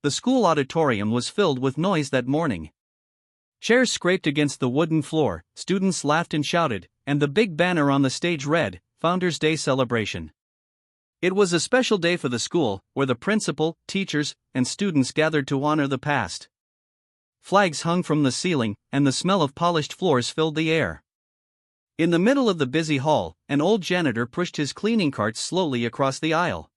The school auditorium was filled with noise that morning. Chairs scraped against the wooden floor, students laughed and shouted, and the big banner on the stage read, Founders Day Celebration. It was a special day for the school, where the principal, teachers, and students gathered to honor the past. Flags hung from the ceiling, and the smell of polished floors filled the air. In the middle of the busy hall, an old janitor pushed his cleaning cart slowly across the aisle.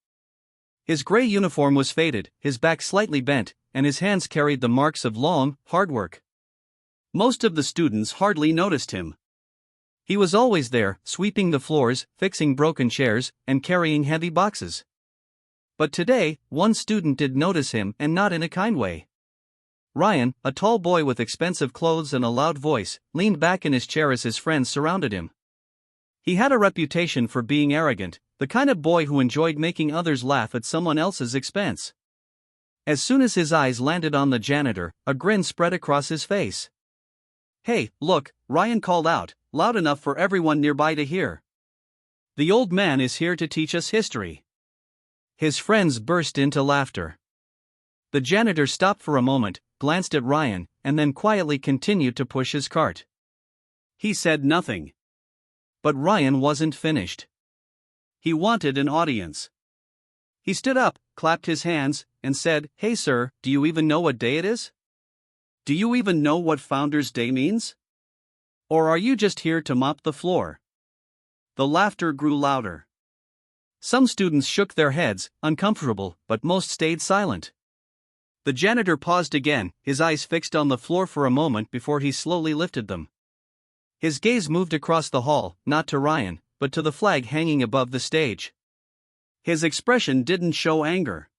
His gray uniform was faded, his back slightly bent, and his hands carried the marks of long, hard work. Most of the students hardly noticed him. He was always there, sweeping the floors, fixing broken chairs, and carrying heavy boxes. But today, one student did notice him, and not in a kind way. Ryan, a tall boy with expensive clothes and a loud voice, leaned back in his chair as his friends surrounded him. He had a reputation for being arrogant, the kind of boy who enjoyed making others laugh at someone else's expense. As soon as his eyes landed on the janitor, a grin spread across his face. "Hey, look," Ryan called out, loud enough for everyone nearby to hear. "The old man is here to teach us history." His friends burst into laughter. The janitor stopped for a moment, glanced at Ryan, and then quietly continued to push his cart. He said nothing. But Ryan wasn't finished. He wanted an audience. He stood up, clapped his hands, and said, "Hey sir, do you even know what day it is? Do you even know what Founders Day means? Or are you just here to mop the floor?" The laughter grew louder. Some students shook their heads, uncomfortable, but most stayed silent. The janitor paused again, his eyes fixed on the floor for a moment before he slowly lifted them. His gaze moved across the hall, not to Ryan, but to the flag hanging above the stage. His expression didn't show anger.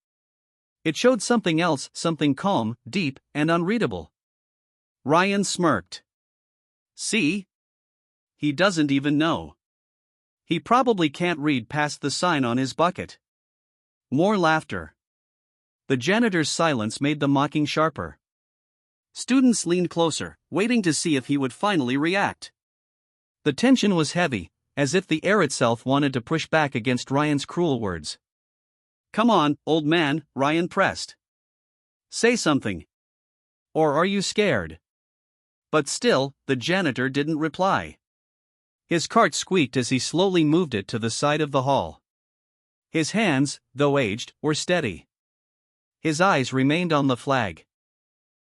It showed something else, something calm, deep, and unreadable. Ryan smirked. "See? He doesn't even know. He probably can't read past the sign on his bucket." More laughter. The janitor's silence made the mocking sharper. Students leaned closer, waiting to see if he would finally react. The tension was heavy, as if the air itself wanted to push back against Ryan's cruel words. "Come on, old man," Ryan pressed. "Say something. Or are you scared?" But still, the janitor didn't reply. His cart squeaked as he slowly moved it to the side of the hall. His hands, though aged, were steady. His eyes remained on the flag.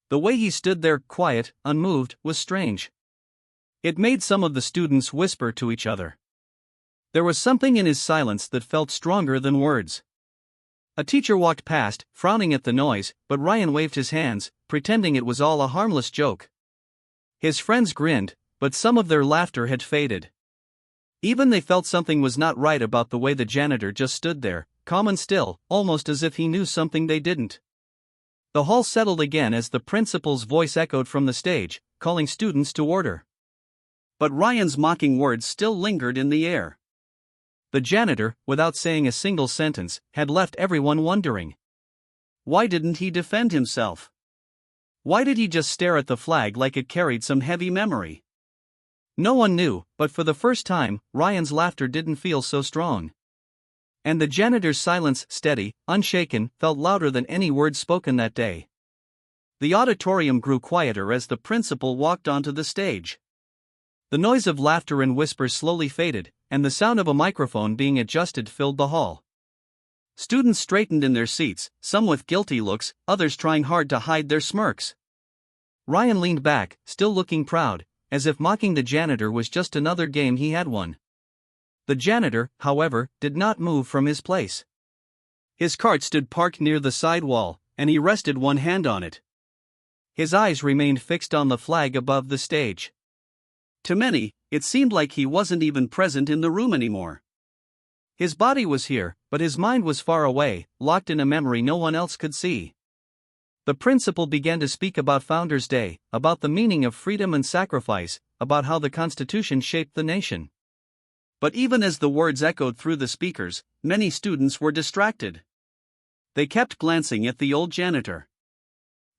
The way he stood there, quiet, unmoved, was strange. It made some of the students whisper to each other. There was something in his silence that felt stronger than words. A teacher walked past, frowning at the noise, but Ryan waved his hands, pretending it was all a harmless joke. His friends grinned, but some of their laughter had faded. Even they felt something was not right about the way the janitor just stood there, calm and still, almost as if he knew something they didn't. The hall settled again as the principal's voice echoed from the stage, calling students to order. But Ryan's mocking words still lingered in the air. The janitor, without saying a single sentence, had left everyone wondering. Why didn't he defend himself? Why did he just stare at the flag like it carried some heavy memory? No one knew, but for the first time, Ryan's laughter didn't feel so strong. And the janitor's silence, steady, unshaken, felt louder than any words spoken that day. The auditorium grew quieter as the principal walked onto the stage. The noise of laughter and whispers slowly faded, and the sound of a microphone being adjusted filled the hall. Students straightened in their seats, some with guilty looks, others trying hard to hide their smirks. Ryan leaned back, still looking proud, as if mocking the janitor was just another game he had won. The janitor, however, did not move from his place. His cart stood parked near the side wall, and he rested one hand on it. His eyes remained fixed on the flag above the stage. To many, it seemed like he wasn't even present in the room anymore. His body was here, but his mind was far away, locked in a memory no one else could see. The principal began to speak about Founders Day, about the meaning of freedom and sacrifice, about how the Constitution shaped the nation. But even as the words echoed through the speakers, many students were distracted. They kept glancing at the old janitor.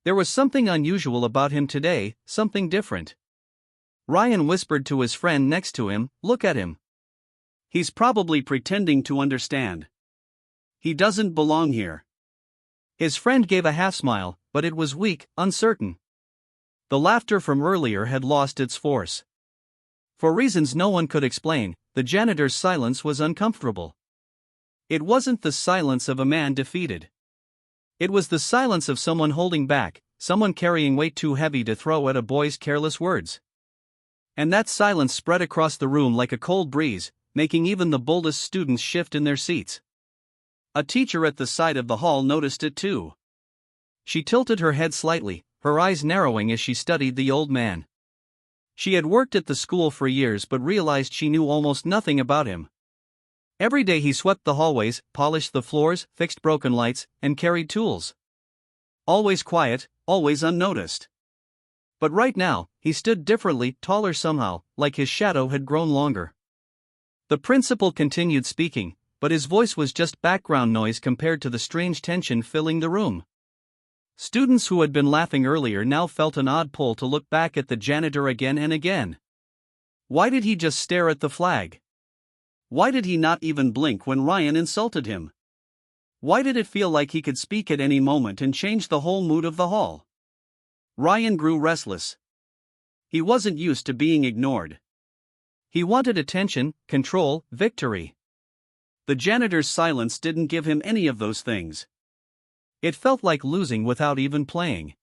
There was something unusual about him today, something different. Ryan whispered to his friend next to him, "Look at him. He's probably pretending to understand. He doesn't belong here." His friend gave a half-smile, but it was weak, uncertain. The laughter from earlier had lost its force. For reasons no one could explain, the janitor's silence was uncomfortable. It wasn't the silence of a man defeated. It was the silence of someone holding back, someone carrying weight too heavy to throw at a boy's careless words. And that silence spread across the room like a cold breeze, making even the boldest students shift in their seats. A teacher at the side of the hall noticed it too. She tilted her head slightly, her eyes narrowing as she studied the old man. She had worked at the school for years but realized she knew almost nothing about him. Every day he swept the hallways, polished the floors, fixed broken lights, and carried tools. Always quiet, always unnoticed. But right now, he stood differently, taller somehow, like his shadow had grown longer. The principal continued speaking, but his voice was just background noise compared to the strange tension filling the room. Students who had been laughing earlier now felt an odd pull to look back at the janitor again and again. Why did he just stare at the flag? Why did he not even blink when Ryan insulted him? Why did it feel like he could speak at any moment and change the whole mood of the hall? Ryan grew restless. He wasn't used to being ignored. He wanted attention, control, victory. The janitor's silence didn't give him any of those things. It felt like losing without even playing.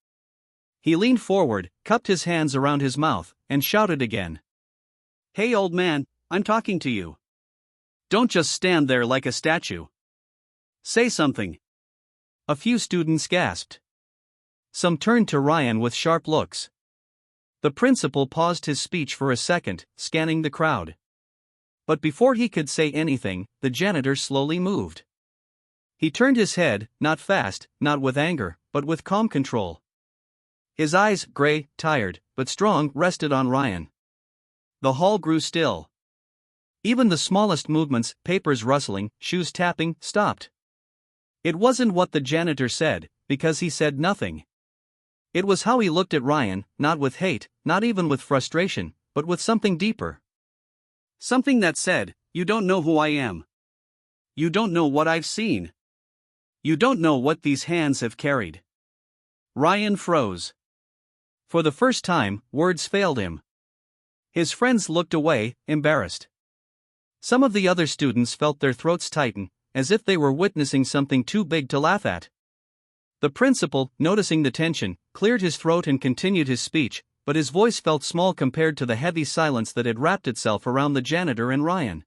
He leaned forward, cupped his hands around his mouth, and shouted again. "Hey old man, I'm talking to you. Don't just stand there like a statue. Say something." A few students gasped. Some turned to Ryan with sharp looks. The principal paused his speech for a second, scanning the crowd. But before he could say anything, the janitor slowly moved. He turned his head, not fast, not with anger, but with calm control. His eyes, gray, tired, but strong, rested on Ryan. The hall grew still. Even the smallest movements, papers rustling, shoes tapping, stopped. It wasn't what the janitor said, because he said nothing. It was how he looked at Ryan, not with hate, not even with frustration, but with something deeper. Something that said, "You don't know who I am. You don't know what I've seen. You don't know what these hands have carried." Ryan froze. For the first time, words failed him. His friends looked away, embarrassed. Some of the other students felt their throats tighten, as if they were witnessing something too big to laugh at. The principal, noticing the tension, cleared his throat and continued his speech, but his voice felt small compared to the heavy silence that had wrapped itself around the janitor and Ryan.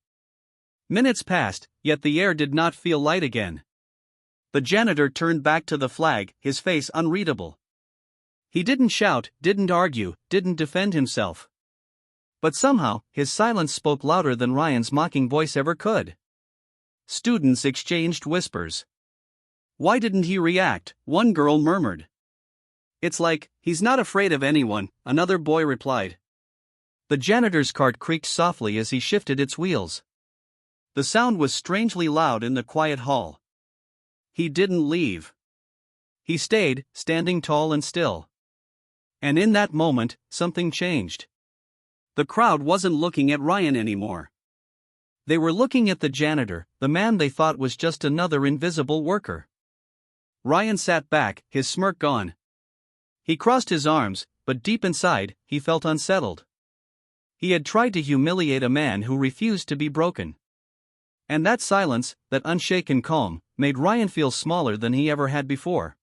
Minutes passed, yet the air did not feel light again. The janitor turned back to the flag, his face unreadable. He didn't shout, didn't argue, didn't defend himself. But somehow, his silence spoke louder than Ryan's mocking voice ever could. Students exchanged whispers. "Why didn't he react?" one girl murmured. "It's like, he's not afraid of anyone," another boy replied. The janitor's cart creaked softly as he shifted its wheels. The sound was strangely loud in the quiet hall. He didn't leave. He stayed, standing tall and still. And in that moment, something changed. The crowd wasn't looking at Ryan anymore. They were looking at the janitor, the man they thought was just another invisible worker. Ryan sat back, his smirk gone. He crossed his arms, but deep inside, he felt unsettled. He had tried to humiliate a man who refused to be broken. And that silence, that unshaken calm, made Ryan feel smaller than he ever had before.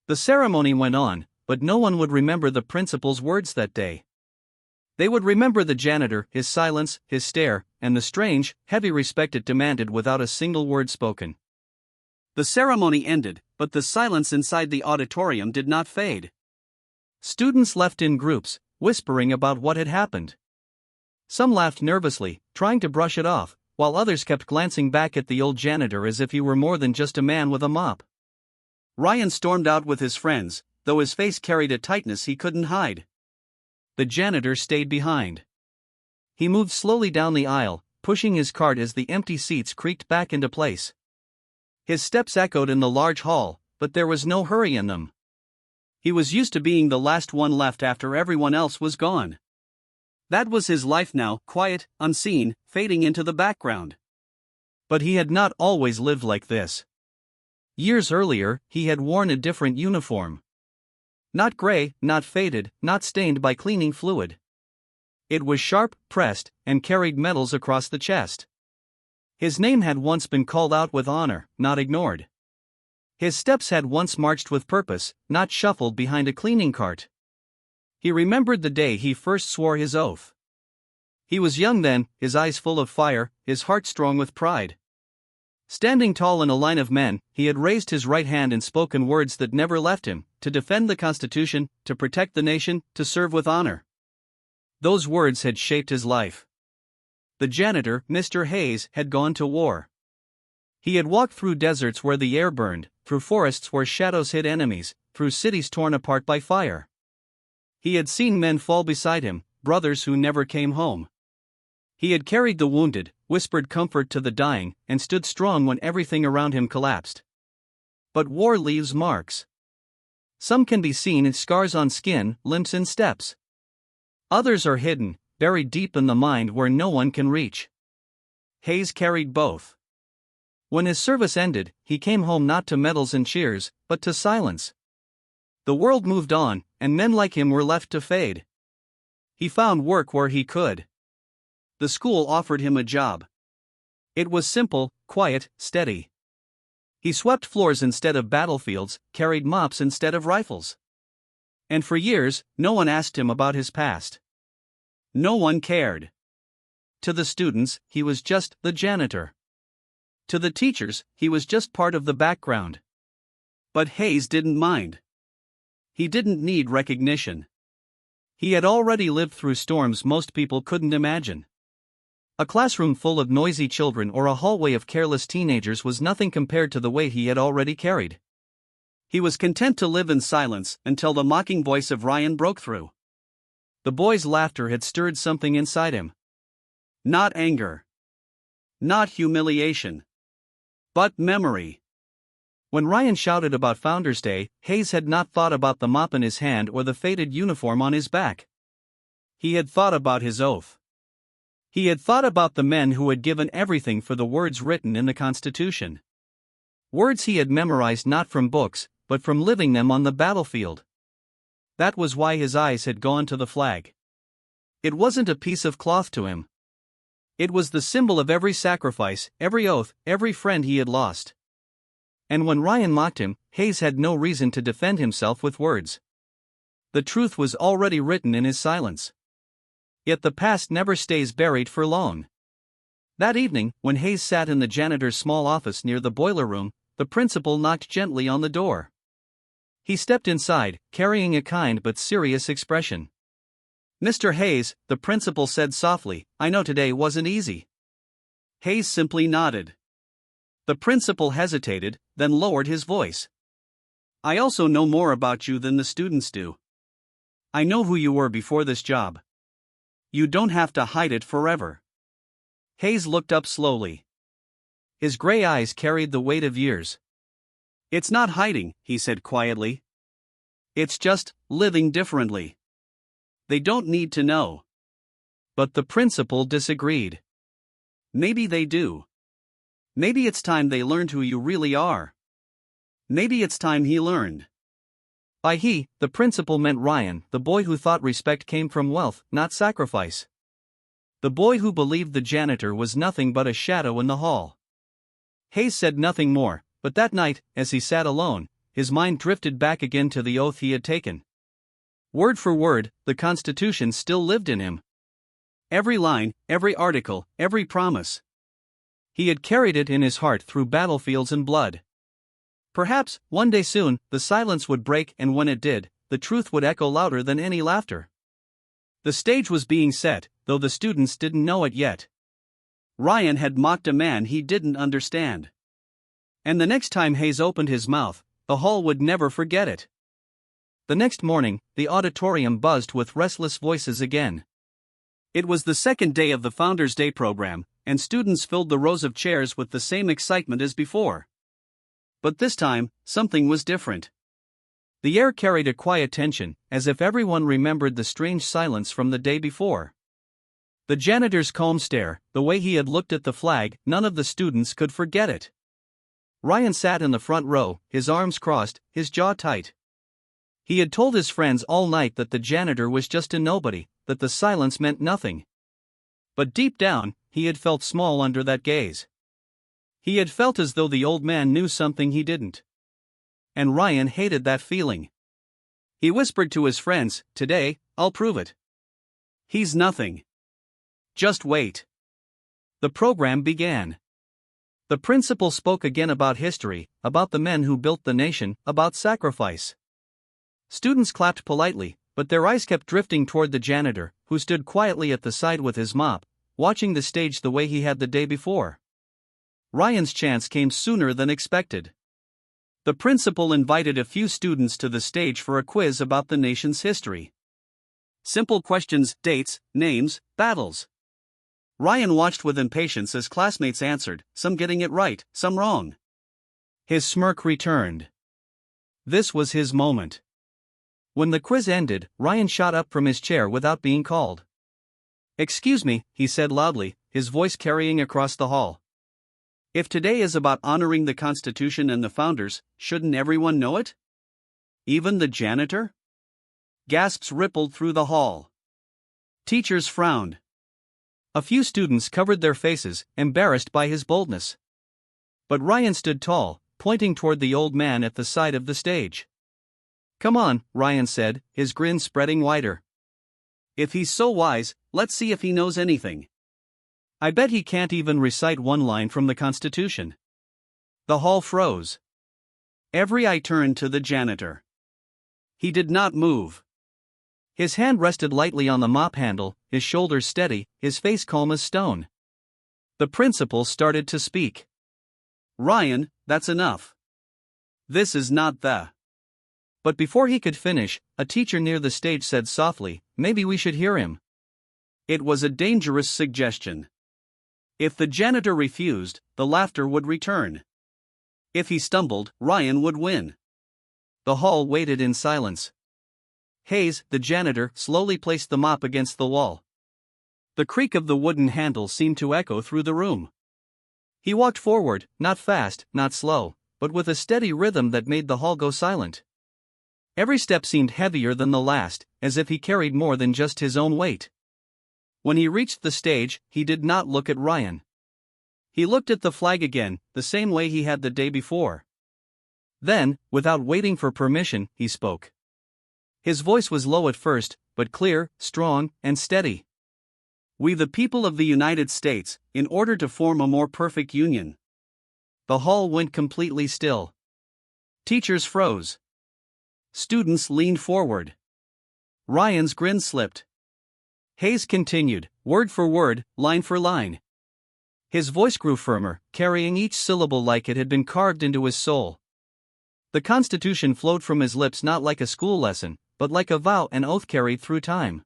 The ceremony went on, but no one would remember the principal's words that day. They would remember the janitor, his silence, his stare, and the strange, heavy respect it demanded without a single word spoken. The ceremony ended, but the silence inside the auditorium did not fade. Students left in groups, whispering about what had happened. Some laughed nervously, trying to brush it off, while others kept glancing back at the old janitor as if he were more than just a man with a mop. Ryan stormed out with his friends, though his face carried a tightness he couldn't hide. The janitor stayed behind. He moved slowly down the aisle, pushing his cart as the empty seats creaked back into place. His steps echoed in the large hall, but there was no hurry in them. He was used to being the last one left after everyone else was gone. That was his life now, quiet, unseen, fading into the background. But he had not always lived like this. Years earlier, he had worn a different uniform. Not gray, not faded, not stained by cleaning fluid. It was sharp, pressed, and carried medals across the chest. His name had once been called out with honor, not ignored. His steps had once marched with purpose, not shuffled behind a cleaning cart. He remembered the day he first swore his oath. He was young then, his eyes full of fire, his heart strong with pride. Standing tall in a line of men, he had raised his right hand and spoken words that never left him: to defend the Constitution, to protect the nation, to serve with honor. Those words had shaped his life. The janitor, Mr. Hayes, had gone to war. He had walked through deserts where the air burned, through forests where shadows hid enemies, through cities torn apart by fire. He had seen men fall beside him, brothers who never came home. He had carried the wounded, whispered comfort to the dying, and stood strong when everything around him collapsed. But war leaves marks. Some can be seen in scars on skin, limbs, and steps. Others are hidden, buried deep in the mind where no one can reach. Hayes carried both. When his service ended, he came home not to medals and cheers, but to silence. The world moved on, and men like him were left to fade. He found work where he could. The school offered him a job. It was simple, quiet, steady. He swept floors instead of battlefields, carried mops instead of rifles. And for years, no one asked him about his past. No one cared. To the students, he was just the janitor. To the teachers, he was just part of the background. But Hayes didn't mind. He didn't need recognition. He had already lived through storms most people couldn't imagine. A classroom full of noisy children or a hallway of careless teenagers was nothing compared to the weight he had already carried. He was content to live in silence until the mocking voice of Ryan broke through. The boy's laughter had stirred something inside him. Not anger. Not humiliation. But memory. When Ryan shouted about Founders Day, Hayes had not thought about the mop in his hand or the faded uniform on his back. He had thought about his oath. He had thought about the men who had given everything for the words written in the Constitution. Words he had memorized not from books, but from living them on the battlefield. That was why his eyes had gone to the flag. It wasn't a piece of cloth to him. It was the symbol of every sacrifice, every oath, every friend he had lost. And when Ryan mocked him, Hayes had no reason to defend himself with words. The truth was already written in his silence. Yet the past never stays buried for long. That evening, when Hayes sat in the janitor's small office near the boiler room, the principal knocked gently on the door. He stepped inside, carrying a kind but serious expression. "Mr. Hayes," the principal said softly, "I know today wasn't easy." Hayes simply nodded. The principal hesitated, then lowered his voice. "I also know more about you than the students do. I know who you were before this job. You don't have to hide it forever." Hayes looked up slowly. His gray eyes carried the weight of years. "It's not hiding," he said quietly. "It's just living differently. They don't need to know." But the principal disagreed. "Maybe they do. Maybe it's time they learned who you really are. Maybe it's time he learned." By he, the principal meant Ryan, the boy who thought respect came from wealth, not sacrifice. The boy who believed the janitor was nothing but a shadow in the hall. Hayes said nothing more, but that night, as he sat alone, his mind drifted back again to the oath he had taken. Word for word, the Constitution still lived in him. Every line, every article, every promise. He had carried it in his heart through battlefields and blood. Perhaps, one day soon, the silence would break, and when it did, the truth would echo louder than any laughter. The stage was being set, though the students didn't know it yet. Ryan had mocked a man he didn't understand. And the next time Hayes opened his mouth, the hall would never forget it. The next morning, the auditorium buzzed with restless voices again. It was the second day of the Founders Day program, and students filled the rows of chairs with the same excitement as before. But this time, something was different. The air carried a quiet tension, as if everyone remembered the strange silence from the day before. The janitor's calm stare, the way he had looked at the flag, none of the students could forget it. Ryan sat in the front row, his arms crossed, his jaw tight. He had told his friends all night that the janitor was just a nobody, that the silence meant nothing. But deep down, he had felt small under that gaze. He had felt as though the old man knew something he didn't. And Ryan hated that feeling. He whispered to his friends, "Today, I'll prove it. He's nothing. Just wait." The program began. The principal spoke again about history, about the men who built the nation, about sacrifice. Students clapped politely, but their eyes kept drifting toward the janitor, who stood quietly at the side with his mop, watching the stage the way he had the day before. Ryan's chance came sooner than expected. The principal invited a few students to the stage for a quiz about the nation's history. Simple questions, dates, names, battles. Ryan watched with impatience as classmates answered, some getting it right, some wrong. His smirk returned. This was his moment. When the quiz ended, Ryan shot up from his chair without being called. "Excuse me," he said loudly, his voice carrying across the hall. "If today is about honoring the Constitution and the founders, shouldn't everyone know it? Even the janitor?" Gasps rippled through the hall. Teachers frowned. A few students covered their faces, embarrassed by his boldness. But Ryan stood tall, pointing toward the old man at the side of the stage. "Come on," Ryan said, his grin spreading wider. "If he's so wise, let's see if he knows anything. I bet he can't even recite one line from the Constitution." The hall froze. Every eye turned to the janitor. He did not move. His hand rested lightly on the mop handle, his shoulders steady, his face calm as stone. The principal started to speak. "Ryan, that's enough. This is not the..." But before he could finish, a teacher near the stage said softly, "Maybe we should hear him." It was a dangerous suggestion. If the janitor refused, the laughter would return. If he stumbled, Ryan would win. The hall waited in silence. Hayes, the janitor, slowly placed the mop against the wall. The creak of the wooden handle seemed to echo through the room. He walked forward, not fast, not slow, but with a steady rhythm that made the hall go silent. Every step seemed heavier than the last, as if he carried more than just his own weight. When he reached the stage, he did not look at Ryan. He looked at the flag again, the same way he had the day before. Then, without waiting for permission, he spoke. His voice was low at first, but clear, strong, and steady. "We the people of the United States, in order to form a more perfect union." The hall went completely still. Teachers froze. Students leaned forward. Ryan's grin slipped. Hayes continued, word for word, line for line. His voice grew firmer, carrying each syllable like it had been carved into his soul. The Constitution flowed from his lips not like a school lesson, but like a vow and oath carried through time.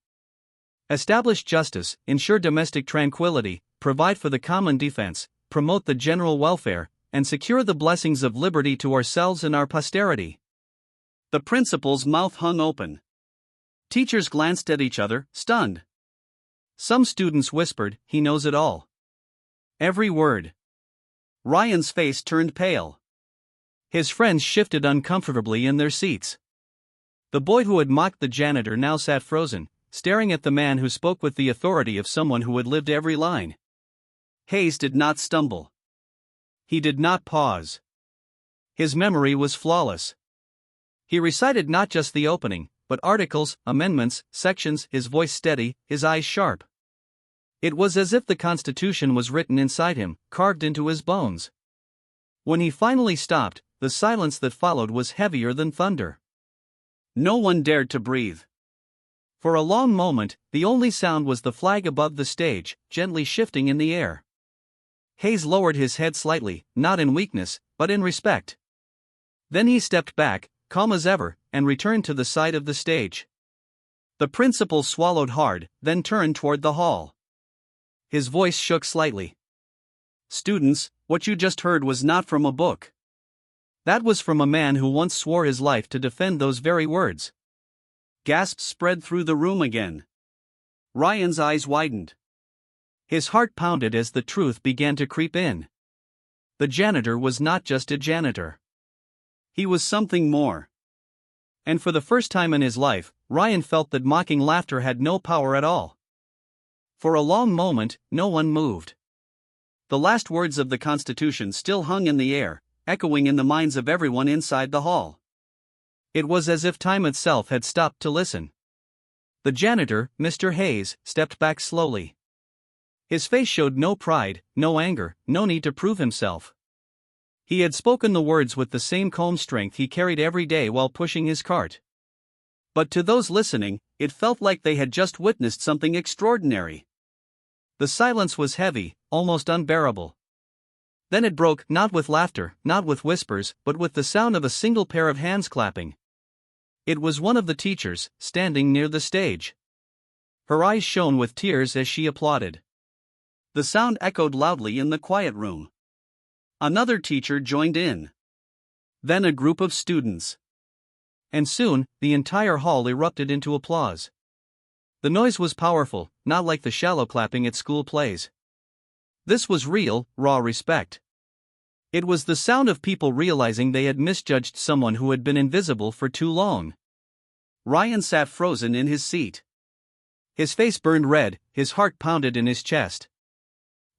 Establish justice, ensure domestic tranquility, provide for the common defense, promote the general welfare, and secure the blessings of liberty to ourselves and our posterity. The principal's mouth hung open. Teachers glanced at each other, stunned. Some students whispered, "He knows it all." Every word. Ryan's face turned pale. His friends shifted uncomfortably in their seats. The boy who had mocked the janitor now sat frozen, staring at the man who spoke with the authority of someone who had lived every line. Hayes did not stumble. He did not pause. His memory was flawless. He recited not just the opening, but articles, amendments, sections, his voice steady, his eyes sharp. It was as if the Constitution was written inside him, carved into his bones. When he finally stopped, the silence that followed was heavier than thunder. No one dared to breathe. For a long moment, the only sound was the flag above the stage, gently shifting in the air. Hayes lowered his head slightly, not in weakness, but in respect. Then he stepped back, calm as ever, and returned to the side of the stage. The principal swallowed hard, then turned toward the hall. His voice shook slightly. "Students, what you just heard was not from a book. That was from a man who once swore his life to defend those very words." Gasps spread through the room again. Ryan's eyes widened. His heart pounded as the truth began to creep in. The janitor was not just a janitor. He was something more. And for the first time in his life, Ryan felt that mocking laughter had no power at all. For a long moment, no one moved. The last words of the Constitution still hung in the air, echoing in the minds of everyone inside the hall. It was as if time itself had stopped to listen. The janitor, Mr. Hayes, stepped back slowly. His face showed no pride, no anger, no need to prove himself. He had spoken the words with the same calm strength he carried every day while pushing his cart. But to those listening, it felt like they had just witnessed something extraordinary. The silence was heavy, almost unbearable. Then it broke, not with laughter, not with whispers, but with the sound of a single pair of hands clapping. It was one of the teachers, standing near the stage. Her eyes shone with tears as she applauded. The sound echoed loudly in the quiet room. Another teacher joined in. Then a group of students. And soon, the entire hall erupted into applause. The noise was powerful, not like the shallow clapping at school plays. This was real, raw respect. It was the sound of people realizing they had misjudged someone who had been invisible for too long. Ryan sat frozen in his seat. His face burned red, his heart pounded in his chest.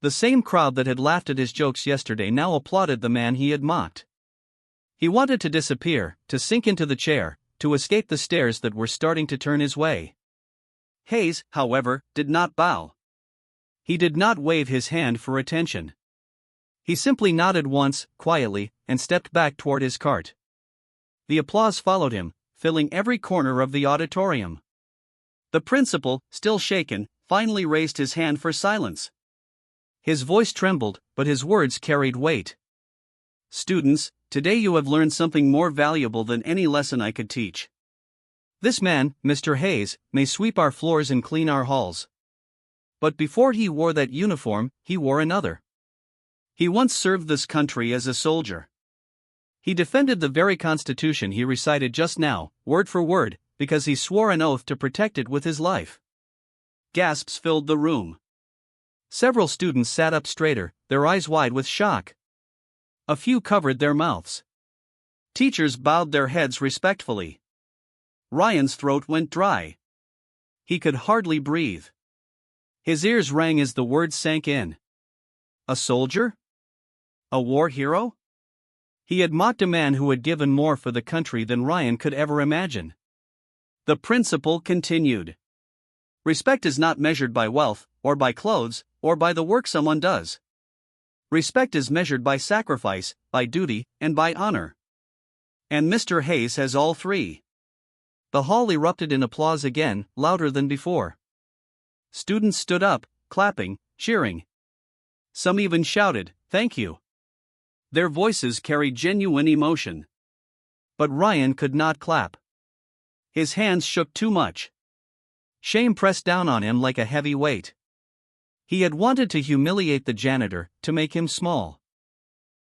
The same crowd that had laughed at his jokes yesterday now applauded the man he had mocked. He wanted to disappear, to sink into the chair, to escape the stares that were starting to turn his way. Hayes, however, did not bow. He did not wave his hand for attention. He simply nodded once, quietly, and stepped back toward his cart. The applause followed him, filling every corner of the auditorium. The principal, still shaken, finally raised his hand for silence. His voice trembled, but his words carried weight. "Students, today you have learned something more valuable than any lesson I could teach. This man, Mr. Hayes, may sweep our floors and clean our halls. But before he wore that uniform, he wore another. He once served this country as a soldier. He defended the very Constitution he recited just now, word for word, because he swore an oath to protect it with his life." Gasps filled the room. Several students sat up straighter, their eyes wide with shock. A few covered their mouths. Teachers bowed their heads respectfully. Ryan's throat went dry. He could hardly breathe. His ears rang as the words sank in. A soldier? A war hero? He had mocked a man who had given more for the country than Ryan could ever imagine. The principal continued. "Respect is not measured by wealth, or by clothes, or by the work someone does. Respect is measured by sacrifice, by duty, and by honor. And Mr. Hayes has all three." The hall erupted in applause again, louder than before. Students stood up, clapping, cheering. Some even shouted, "Thank you." Their voices carried genuine emotion. But Ryan could not clap. His hands shook too much. Shame pressed down on him like a heavy weight. He had wanted to humiliate the janitor, to make him small.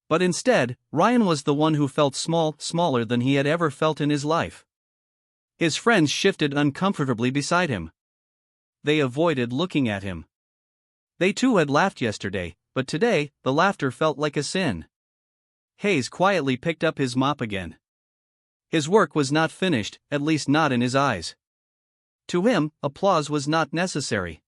But instead, Ryan was the one who felt small, smaller than he had ever felt in his life. His friends shifted uncomfortably beside him. They avoided looking at him. They too had laughed yesterday, but today, the laughter felt like a sin. Hayes quietly picked up his mop again. His work was not finished, at least not in his eyes. To him, applause was not necessary.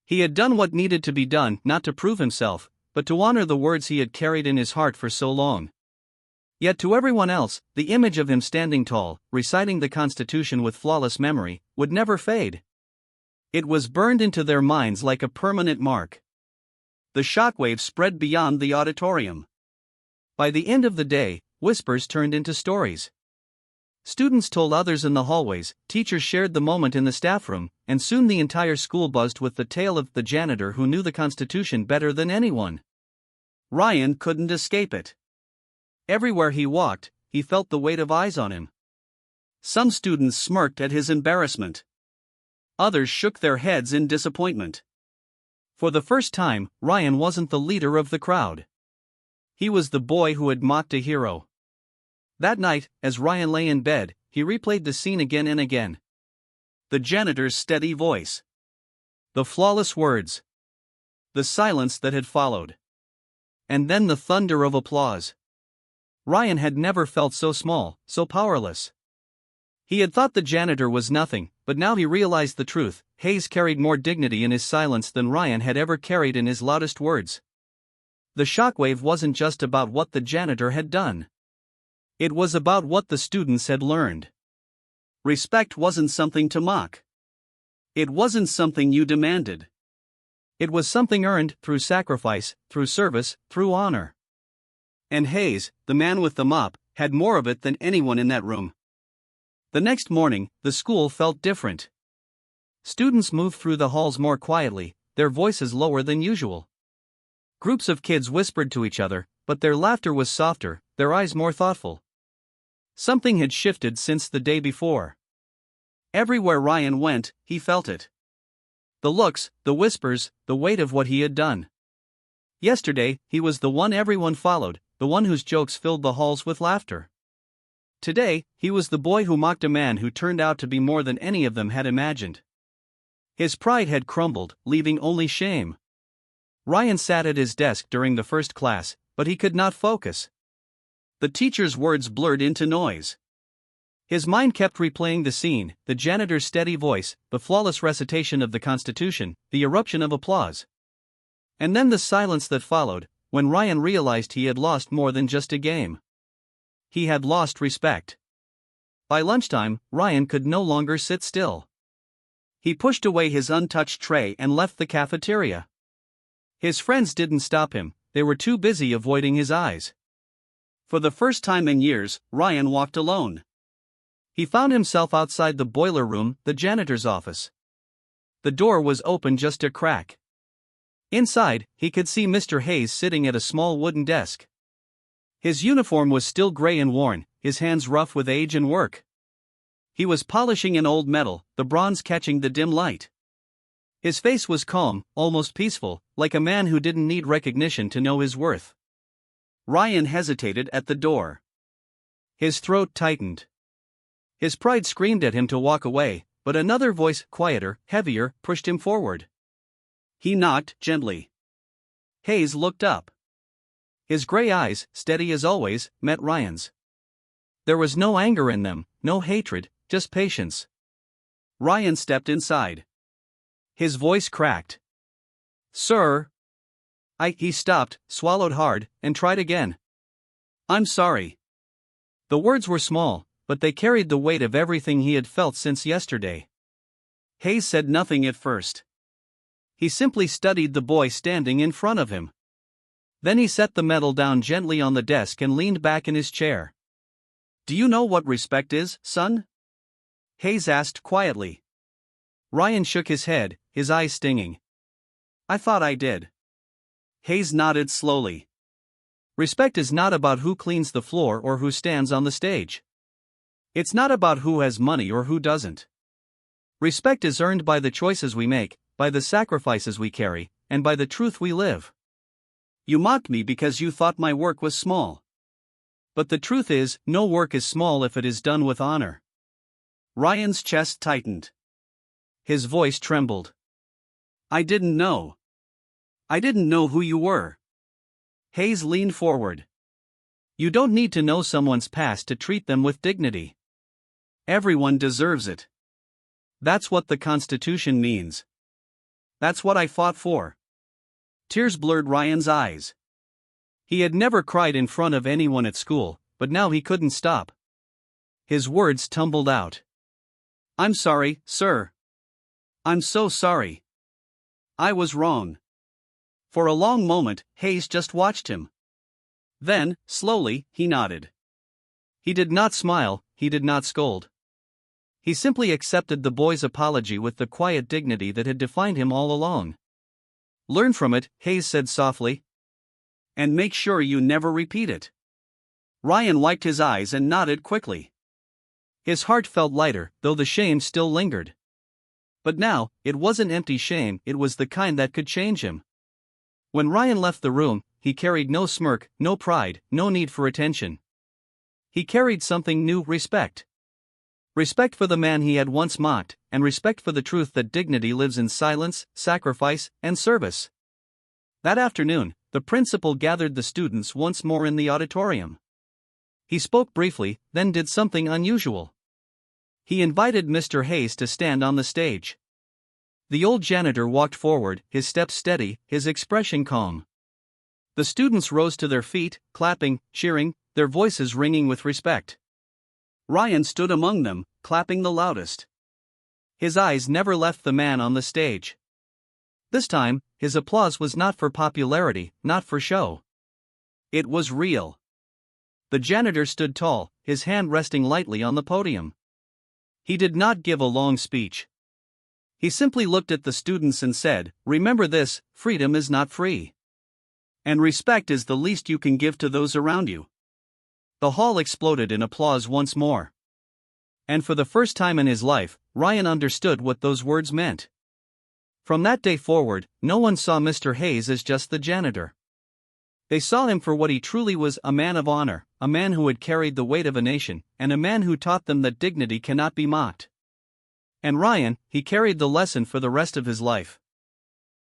He had done what needed to be done, not to prove himself, but to honor the words he had carried in his heart for so long. Yet to everyone else, the image of him standing tall, reciting the Constitution with flawless memory, would never fade. It was burned into their minds like a permanent mark. The shockwave spread beyond the auditorium. By the end of the day, whispers turned into stories. Students told others in the hallways, teachers shared the moment in the staff room, and soon the entire school buzzed with the tale of the janitor who knew the Constitution better than anyone. Ryan couldn't escape it. Everywhere he walked, he felt the weight of eyes on him. Some students smirked at his embarrassment. Others shook their heads in disappointment. For the first time, Ryan wasn't the leader of the crowd. He was the boy who had mocked a hero. That night, as Ryan lay in bed, he replayed the scene again and again. The janitor's steady voice. The flawless words. The silence that had followed. and then the thunder of applause. Ryan had never felt so small, so powerless. He had thought the janitor was nothing, but now he realized the truth. Hayes carried more dignity in his silence than Ryan had ever carried in his loudest words. The shockwave wasn't just about what the janitor had done. It was about what the students had learned. Respect wasn't something to mock. It wasn't something you demanded. It was something earned through sacrifice, through service, through honor. And Hayes, the man with the mop, had more of it than anyone in that room. The next morning, the school felt different. Students moved through the halls more quietly, their voices lower than usual. Groups of kids whispered to each other, but their laughter was softer, their eyes more thoughtful. Something had shifted since the day before. Everywhere Ryan went, he felt it. The looks, the whispers, the weight of what he had done. Yesterday, he was the one everyone followed, the one whose jokes filled the halls with laughter. Today, he was the boy who mocked a man who turned out to be more than any of them had imagined. His pride had crumbled, leaving only shame. Ryan sat at his desk during the first class, but he could not focus. The teacher's words blurred into noise. His mind kept replaying the scene, the janitor's steady voice, the flawless recitation of the Constitution, the eruption of applause. And then the silence that followed, when Ryan realized he had lost more than just a game. He had lost respect. By lunchtime, Ryan could no longer sit still. He pushed away his untouched tray and left the cafeteria. His friends didn't stop him, they were too busy avoiding his eyes. For the first time in years, Ryan walked alone. He found himself outside the boiler room, the janitor's office. The door was open just a crack. Inside, he could see Mr. Hayes sitting at a small wooden desk. His uniform was still gray and worn, his hands rough with age and work. He was polishing an old metal, the bronze catching the dim light. His face was calm, almost peaceful, like a man who didn't need recognition to know his worth. Ryan hesitated at the door. His throat tightened. His pride screamed at him to walk away, but another voice, quieter, heavier, pushed him forward. He knocked gently. Hayes looked up. His gray eyes, steady as always, met Ryan's. There was no anger in them, no hatred, just patience. Ryan stepped inside. His voice cracked. "Sir." He stopped, swallowed hard, and tried again. "I'm sorry." The words were small, but they carried the weight of everything he had felt since yesterday. Hayes said nothing at first. He simply studied the boy standing in front of him. Then he set the metal down gently on the desk and leaned back in his chair. "Do you know what respect is, son?" Hayes asked quietly. Ryan shook his head, his eyes stinging. "I thought I did." Hayes nodded slowly. Respect is not about who cleans the floor or who stands on the stage. It's not about who has money or who doesn't. Respect is earned by the choices we make, by the sacrifices we carry, and by the truth we live. You mocked me because you thought my work was small. But the truth is, no work is small if it is done with honor. Ryan's chest tightened. His voice trembled. "I didn't know. I didn't know who you were." Hayes leaned forward. "You don't need to know someone's past to treat them with dignity. Everyone deserves it. That's what the Constitution means. That's what I fought for." Tears blurred Ryan's eyes. He had never cried in front of anyone at school, but now he couldn't stop. His words tumbled out. "I'm sorry, sir. I'm so sorry. I was wrong." For a long moment, Hayes just watched him. Then, slowly, he nodded. He did not smile, he did not scold. He simply accepted the boy's apology with the quiet dignity that had defined him all along. "Learn from it," Hayes said softly. "And make sure you never repeat it." Ryan wiped his eyes and nodded quickly. His heart felt lighter, though the shame still lingered. But now, it wasn't empty shame, it was the kind that could change him. When Ryan left the room, he carried no smirk, no pride, no need for attention. He carried something new: respect. Respect for the man he had once mocked, and respect for the truth that dignity lives in silence, sacrifice, and service. That afternoon, the principal gathered the students once more in the auditorium. He spoke briefly, then did something unusual. He invited Mr. Hayes to stand on the stage. The old janitor walked forward, his steps steady, his expression calm. The students rose to their feet, clapping, cheering, their voices ringing with respect. Ryan stood among them, clapping the loudest. His eyes never left the man on the stage. This time, his applause was not for popularity, not for show. It was real. The janitor stood tall, his hand resting lightly on the podium. He did not give a long speech. He simply looked at the students and said, "Remember this, freedom is not free. And respect is the least you can give to those around you." The hall exploded in applause once more. And for the first time in his life, Ryan understood what those words meant. From that day forward, no one saw Mr. Hayes as just the janitor. They saw him for what he truly was, a man of honor, a man who had carried the weight of a nation, and a man who taught them that dignity cannot be mocked. And Ryan, he carried the lesson for the rest of his life.